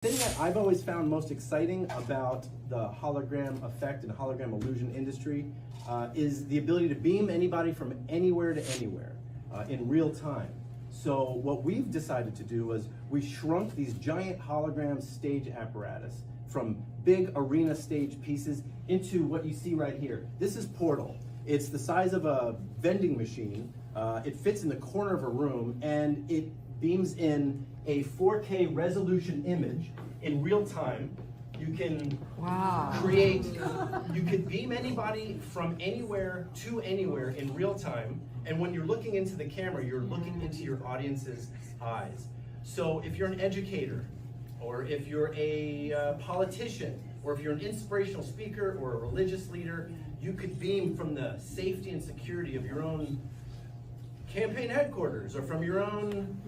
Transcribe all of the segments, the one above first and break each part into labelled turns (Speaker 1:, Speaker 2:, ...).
Speaker 1: The thing that I've always found most exciting about the hologram effect and hologram illusion industry is the ability to beam anybody from anywhere to anywhere in real time. So what we've decided to do was we shrunk these giant hologram stage apparatus from big arena stage pieces into what you see right here. This is Portl. It's the size of a vending machine. It fits in the corner of a room, and it beams in a 4K resolution image in real time. You can create, you could beam anybody from anywhere to anywhere in real time. And when you're looking into the camera, you're looking into your audience's eyes. So if you're an educator, or if you're a politician, or if you're an inspirational speaker or a religious leader, you could beam from the safety and security of your own campaign headquarters, or from your own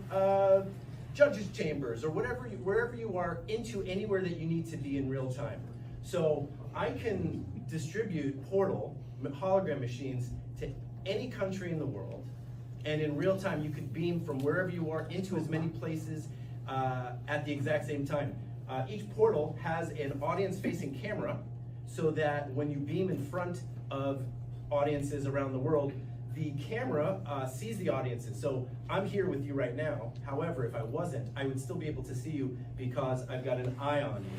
Speaker 1: judges' chambers, or wherever you are, into anywhere that you need to be in real time. So I can distribute Portl hologram machines to any country in the world, and in real time you could beam from wherever you are into as many places at the exact same time. Each Portl has an audience-facing camera, so that when you beam in front of audiences around the world, the camera sees the audiences. So I'm here with you right now. However, if I wasn't, I would still be able to see you because I've got an eye on you.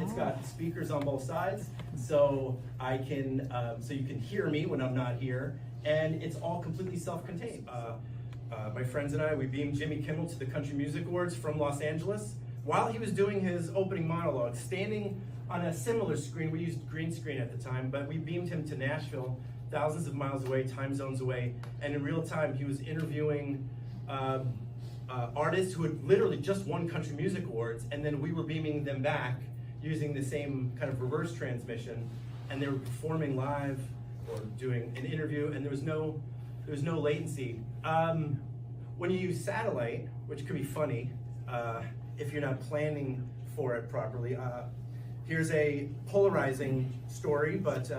Speaker 1: It's got speakers on both sides, so I can, so you can hear me when I'm not here, and it's all completely self-contained. My friends and I, we beamed Jimmy Kimmel to the Country Music Awards from Los Angeles while he was doing his opening monologue, standing on a similar screen. We used green screen at the time, but we beamed him to Nashville, thousands of miles away, time zones away, and in real time he was interviewing artists who had literally just won Country Music Awards, and then we were beaming them back using the same kind of reverse transmission, and they were performing live or doing an interview, and there was no latency. When you use satellite, which could be funny if you're not planning for it properly, here's a polarizing story, but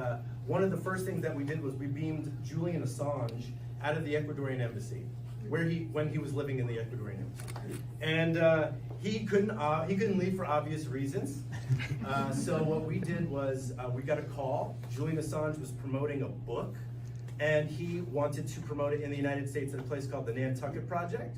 Speaker 1: one of the first things that we did was we beamed Julian Assange out of the Ecuadorian embassy, when he was living in the Ecuadorian embassy, and he couldn't leave for obvious reasons. So what we did was we got a call. Julian Assange was promoting a book, and he wanted to promote it in the United States at a place called the Nantucket Project,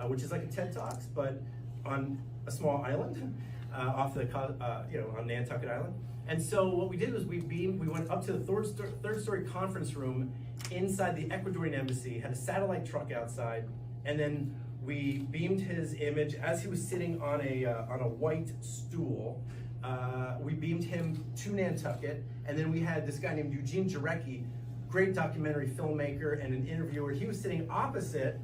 Speaker 1: which is like a TED Talks, but on a small island off the on Nantucket Island. And so what we did was we went up to the third story conference room inside the Ecuadorian embassy, had a satellite truck outside, and then we beamed his image as he was sitting on a white stool. We beamed him to Nantucket, and then we had this guy named Eugene Jarecki, great documentary filmmaker and an interviewer. He was sitting opposite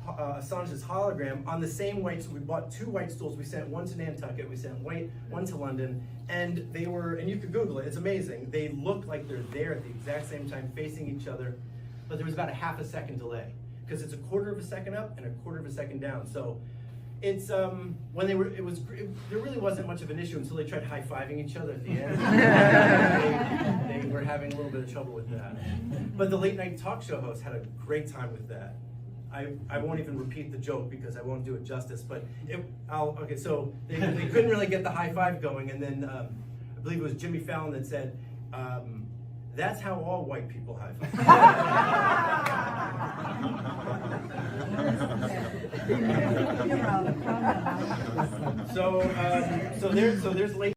Speaker 1: Assange's hologram on the same white. So we bought two white stools. We sent one to Nantucket, we sent one to London, and they were, and you could Google it, it's amazing. They look like they're there at the exact same time facing each other, but there was about a half a second delay because it's a quarter of a second up and a quarter of a second down. So it's when there really wasn't much of an issue until they tried high-fiving each other at the end. they were having a little bit of trouble with that. But the late night talk show host had a great time with that. I won't even repeat the joke because I won't do it justice, but okay, so they couldn't really get the high five going, and then I believe it was Jimmy Fallon that said, that's how all white people high five. So there's late